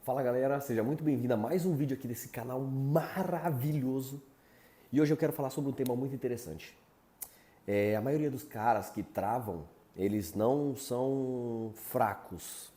Fala galera, seja muito bem-vindo a mais um vídeo aqui desse canal maravilhoso. E hoje eu quero falar sobre um tema muito interessante. A maioria dos caras que travam, eles não são fracos.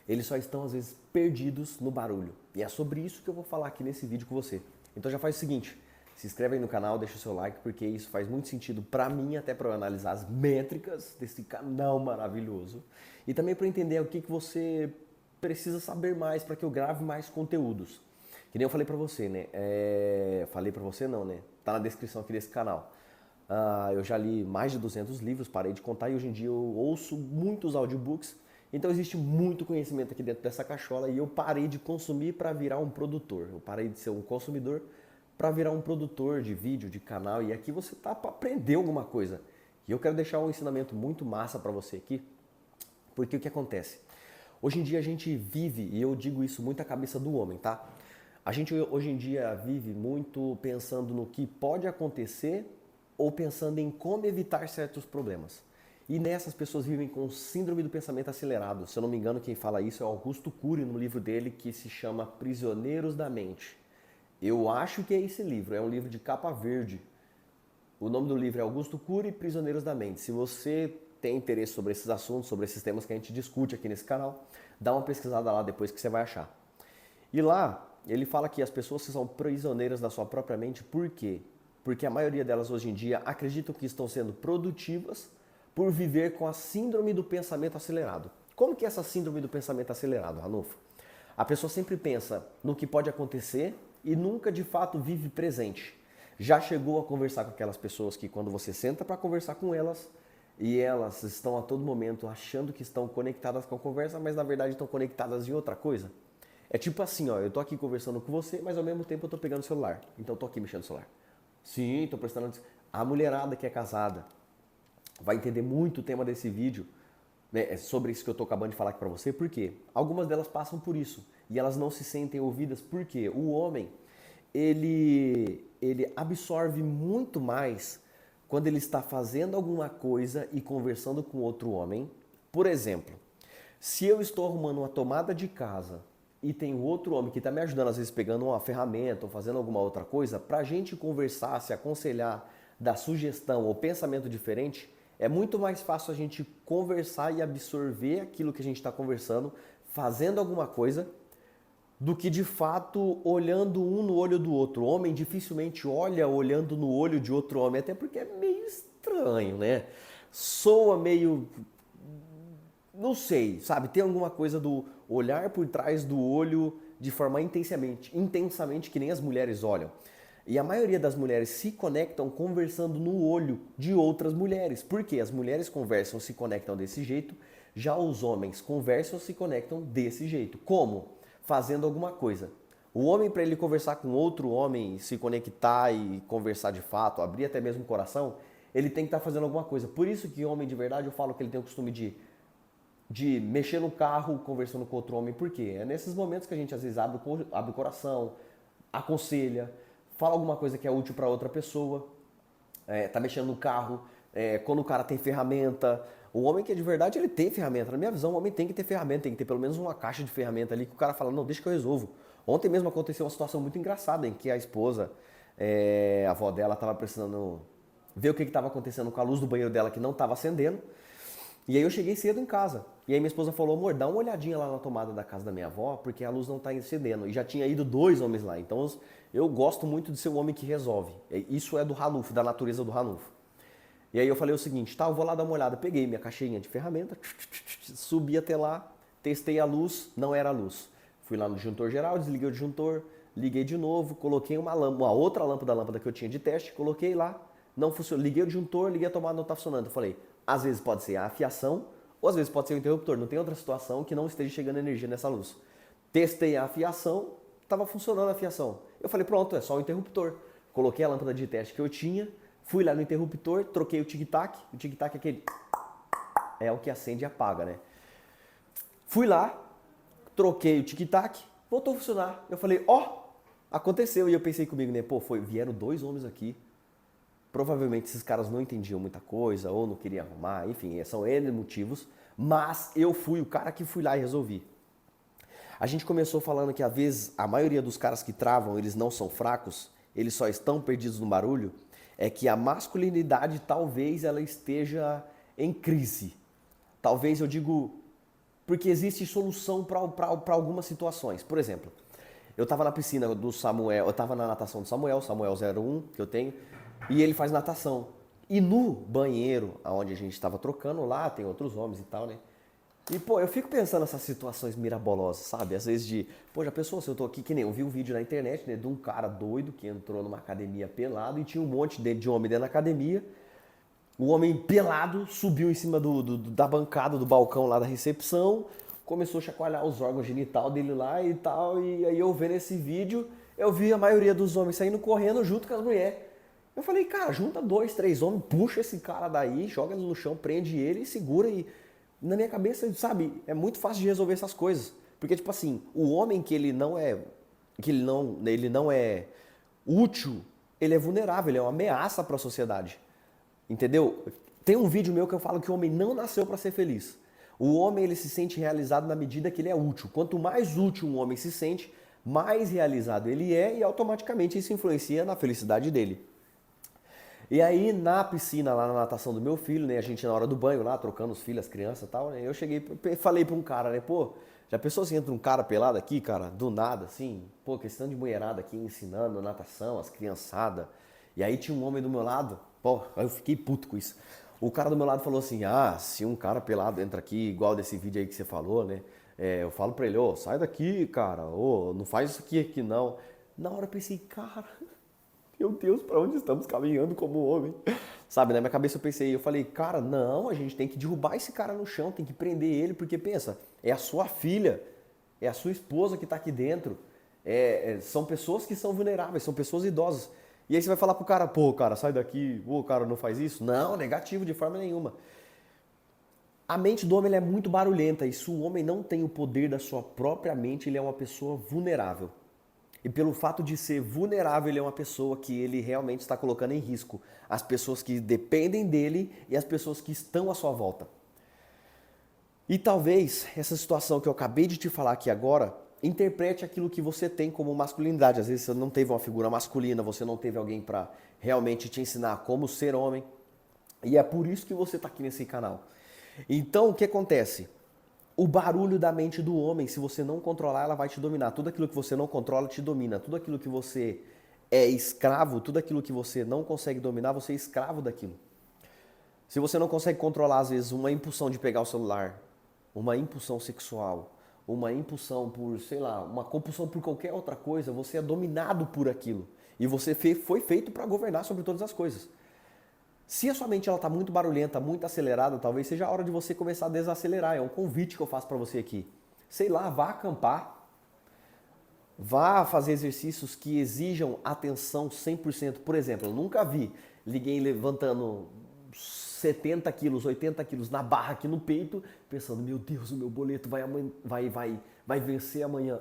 Eles só estão às vezes perdidos no barulho. E é sobre isso que eu vou falar aqui nesse vídeo com você. Então já faz o seguinte, se inscreve aí no canal, deixa o seu like, porque isso faz muito sentido pra mim, até pra eu analisar as métricas desse canal maravilhoso. E também pra eu entender o que você precisa saber mais para que eu grave mais conteúdos. Que nem eu falei pra você, né? Falei pra você não, né? Tá na descrição aqui desse canal. Eu já li mais de 200 livros, parei de contar e hoje em dia eu ouço muitos audiobooks. Então existe muito conhecimento aqui dentro dessa cachola e eu parei de consumir para virar um produtor. Eu parei de ser um consumidor para virar um produtor de vídeo, de canal. E aqui você tá para aprender alguma coisa. E eu quero deixar um ensinamento muito massa para você aqui, porque o que acontece? Hoje em dia a gente vive, e eu digo isso muito à cabeça do homem, tá? A gente hoje em dia vive muito pensando no que pode acontecer ou pensando em como evitar certos problemas. E nessas pessoas vivem com síndrome do pensamento acelerado. Se eu não me engano, quem fala isso é Augusto Cury no livro dele que se chama Prisioneiros da Mente. Eu acho que é esse livro, é um livro de capa verde. O nome do livro é Augusto Cury, Prisioneiros da Mente. Se você tem interesse sobre esses assuntos, sobre esses temas que a gente discute aqui nesse canal, dá uma pesquisada lá depois que você vai achar. E lá, ele fala que as pessoas são prisioneiras da sua própria mente, por quê? Porque a maioria delas hoje em dia acreditam que estão sendo produtivas por viver com a síndrome do pensamento acelerado. Como que é essa síndrome do pensamento acelerado, Ranulfo? A pessoa sempre pensa no que pode acontecer e nunca de fato vive presente. Já chegou a conversar com aquelas pessoas que quando você senta para conversar com elas, e elas estão a todo momento achando que estão conectadas com a conversa, mas na verdade estão conectadas em outra coisa? É tipo assim, ó, eu tô aqui conversando com você, mas ao mesmo tempo eu tô pegando o celular. Então eu tô aqui mexendo no celular. Sim, tô prestando atenção. A mulherada que é casada vai entender muito o tema desse vídeo, né, sobre isso que eu tô acabando de falar aqui pra você, por quê? Algumas delas passam por isso e elas não se sentem ouvidas, porque o homem, ele absorve muito mais quando ele está fazendo alguma coisa e conversando com outro homem. Por exemplo, se eu estou arrumando uma tomada de casa e tem outro homem que está me ajudando, às vezes pegando uma ferramenta ou fazendo alguma outra coisa, para a gente conversar, se aconselhar, dar sugestão ou pensamento diferente, é muito mais fácil a gente conversar e absorver aquilo que a gente está conversando, fazendo alguma coisa, do que de fato olhando um no olho do outro. O homem dificilmente olha olhando no olho de outro homem, até porque é meio estranho, né? Soa meio, não sei, sabe? Tem alguma coisa do olhar por trás do olho de forma intensamente que nem as mulheres olham. E a maioria das mulheres se conectam conversando no olho de outras mulheres. Por quê? As mulheres conversam, se conectam desse jeito, já os homens conversam, se conectam desse jeito. Como? Fazendo alguma coisa. O homem, para ele conversar com outro homem, se conectar e conversar de fato, abrir até mesmo o coração, ele tem que estar fazendo alguma coisa. Por isso que homem de verdade, eu falo que ele tem o costume de mexer no carro conversando com outro homem. Por quê? É nesses momentos que a gente às vezes abre o coração, aconselha, fala alguma coisa que é útil para outra pessoa, tá mexendo no carro, quando o cara tem ferramenta. O homem que é de verdade, ele tem ferramenta. Na minha visão, o homem tem que ter ferramenta, tem que ter pelo menos uma caixa de ferramenta ali que o cara fala, não, deixa que eu resolvo. Ontem mesmo aconteceu uma situação muito engraçada em que a esposa, a avó dela estava precisando ver o que estava acontecendo com a luz do banheiro dela que não estava acendendo. E aí eu cheguei cedo em casa. E aí minha esposa falou, amor, dá uma olhadinha lá na tomada da casa da minha avó, porque a luz não está acendendo. E já tinha ido 2 homens lá. Então eu gosto muito de ser o homem que resolve. Isso é do Ranulfo, da natureza do Ranulfo. E aí eu falei o seguinte, tá, eu vou lá dar uma olhada. Peguei minha caixinha de ferramenta, subi até lá, testei a luz, não era a luz. Fui lá no disjuntor geral, desliguei o disjuntor, liguei de novo, coloquei uma outra lâmpada que eu tinha de teste, coloquei lá, não funcionou. Liguei o disjuntor, liguei a tomada, não está funcionando. Eu falei, às vezes pode ser a fiação, ou às vezes pode ser o interruptor. Não tem outra situação que não esteja chegando energia nessa luz. Testei a fiação, estava funcionando a fiação. Eu falei, pronto, é só o interruptor. Coloquei a lâmpada de teste que eu tinha, fui lá no interruptor, troquei o tic-tac. O tic-tac é aquele... é o que acende e apaga, né? Fui lá, troquei o tic-tac, voltou a funcionar. Eu falei, ó, aconteceu. E eu pensei comigo, né? Pô, vieram 2 homens aqui. Provavelmente esses caras não entendiam muita coisa ou não queriam arrumar, enfim, são N motivos, mas eu fui o cara que fui lá e resolvi. A gente começou falando que às vezes a maioria dos caras que travam, eles não são fracos, eles só estão perdidos no barulho, é que a masculinidade talvez ela esteja em crise. Talvez eu digo porque existe solução para algumas situações. Por exemplo, eu estava na piscina do Samuel, eu estava na natação do Samuel 01 que eu tenho, e ele faz natação. E no banheiro, onde a gente estava trocando lá, tem outros homens e tal, né? E, pô, eu fico pensando nessas situações mirabolosas, sabe? Às vezes de, pô, já pensou se eu tô aqui, que nem eu vi um vídeo na internet, né, de um cara doido que entrou numa academia pelado e tinha um monte de homem dentro da academia. O homem pelado subiu em cima da bancada, do balcão lá da recepção, começou a chacoalhar os órgãos genital dele lá e tal, e aí eu vendo esse vídeo, eu vi a maioria dos homens saindo correndo junto com as mulheres. Eu falei, cara, junta 2, 3 homens, puxa esse cara daí, joga ele no chão, prende ele e segura e... Na minha cabeça, sabe, é muito fácil de resolver essas coisas. Porque, tipo assim, o homem que ele não é útil, ele é vulnerável, ele é uma ameaça para a sociedade. Entendeu? Tem um vídeo meu que eu falo que o homem não nasceu para ser feliz. O homem, ele se sente realizado na medida que ele é útil. Quanto mais útil um homem se sente, mais realizado ele é e automaticamente isso influencia na felicidade dele. E aí na piscina, lá na natação do meu filho, né, a gente na hora do banho lá, trocando os filhos, as crianças e tal, né, eu cheguei, falei pra um cara, né, pô, já pensou se entra um cara pelado aqui, cara, do nada, assim, pô, questão de mulherada aqui ensinando natação, as criançadas, e aí tinha um homem do meu lado, pô, aí eu fiquei puto com isso. O cara do meu lado falou assim, ah, se um cara pelado entra aqui, igual desse vídeo aí que você falou, né, eu falo pra ele, ô, sai daqui, cara, ô, não faz isso aqui não. Na hora eu pensei, cara... Meu Deus, para onde estamos caminhando como homem? Sabe, na minha cabeça eu pensei, eu falei, cara, não, a gente tem que derrubar esse cara no chão, tem que prender ele, porque pensa, é a sua filha, é a sua esposa que está aqui dentro, são pessoas que são vulneráveis, são pessoas idosas. E aí você vai falar pro cara, pô, cara, sai daqui, pô, cara, não faz isso? Não, negativo de forma nenhuma. A mente do homem é muito barulhenta e se o homem não tem o poder da sua própria mente, ele é uma pessoa vulnerável. E pelo fato de ser vulnerável, ele é uma pessoa que ele realmente está colocando em risco as pessoas que dependem dele e as pessoas que estão à sua volta. E talvez essa situação que eu acabei de te falar aqui agora, interprete aquilo que você tem como masculinidade. Às vezes você não teve uma figura masculina, você não teve alguém para realmente te ensinar como ser homem. E é por isso que você está aqui nesse canal. Então, o que acontece? O barulho da mente do homem, se você não controlar, ela vai te dominar. Tudo aquilo que você não controla te domina. Tudo aquilo que você é escravo, tudo aquilo que você não consegue dominar, você é escravo daquilo. Se você não consegue controlar, às vezes, uma impulsão de pegar o celular, uma impulsão sexual, uma impulsão por, sei lá, uma compulsão por qualquer outra coisa, você é dominado por aquilo. E você foi feito para governar sobre todas as coisas. Se a sua mente está muito barulhenta, muito acelerada, talvez seja a hora de você começar a desacelerar. É um convite que eu faço para você aqui. Sei lá, vá acampar. Vá fazer exercícios que exijam atenção 100%. Por exemplo, eu nunca vi ninguém levantando 70 quilos, 80 quilos na barra aqui no peito, pensando, meu Deus, o meu boleto vai vencer amanhã.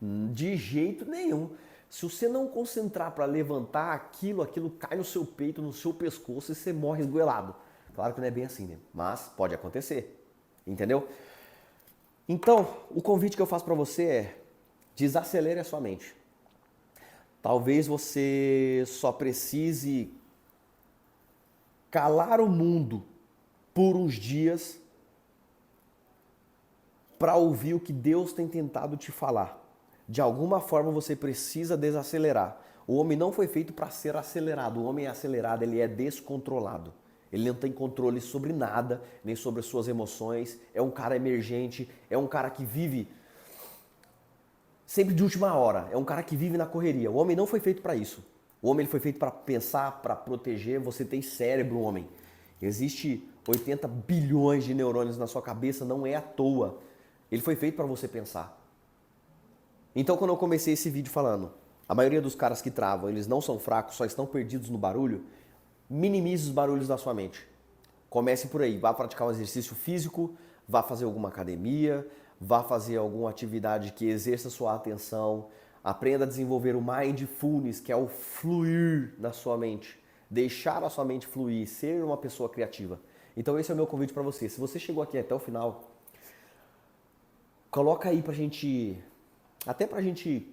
De jeito nenhum. Se você não concentrar para levantar aquilo cai no seu peito, no seu pescoço e você morre esgoelado. Claro que não é bem assim, né? Mas pode acontecer. Entendeu? Então, o convite que eu faço para você é desacelere a sua mente. Talvez você só precise calar o mundo por uns dias para ouvir o que Deus tem tentado te falar. De alguma forma você precisa desacelerar. O homem não foi feito para ser acelerado. O homem é acelerado, ele é descontrolado. Ele não tem controle sobre nada, nem sobre as suas emoções. É um cara emergente, é um cara que vive sempre de última hora. É um cara que vive na correria. O homem não foi feito para isso. O homem ele foi feito para pensar, para proteger. Você tem cérebro, homem. Existe 80 bilhões de neurônios na sua cabeça, não é à toa. Ele foi feito para você pensar. Então, quando eu comecei esse vídeo falando, a maioria dos caras que travam, eles não são fracos, só estão perdidos no barulho, minimize os barulhos da sua mente. Comece por aí, vá praticar um exercício físico, vá fazer alguma academia, vá fazer alguma atividade que exerça sua atenção, aprenda a desenvolver o mindfulness, que é o fluir na sua mente, deixar a sua mente fluir, ser uma pessoa criativa. Então esse é o meu convite para você. Se você chegou aqui até o final, Coloca aí pra gente, até pra gente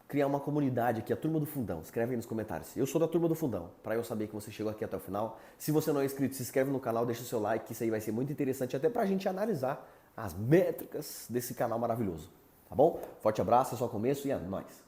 criar uma comunidade aqui, a Turma do Fundão. Escreve aí nos comentários. Eu sou da Turma do Fundão, para eu saber que você chegou aqui até o final. Se você não é inscrito, se inscreve no canal, deixa o seu like, que isso aí vai ser muito interessante até pra gente analisar as métricas desse canal maravilhoso. Tá bom? Forte abraço, é só começo e é nóis!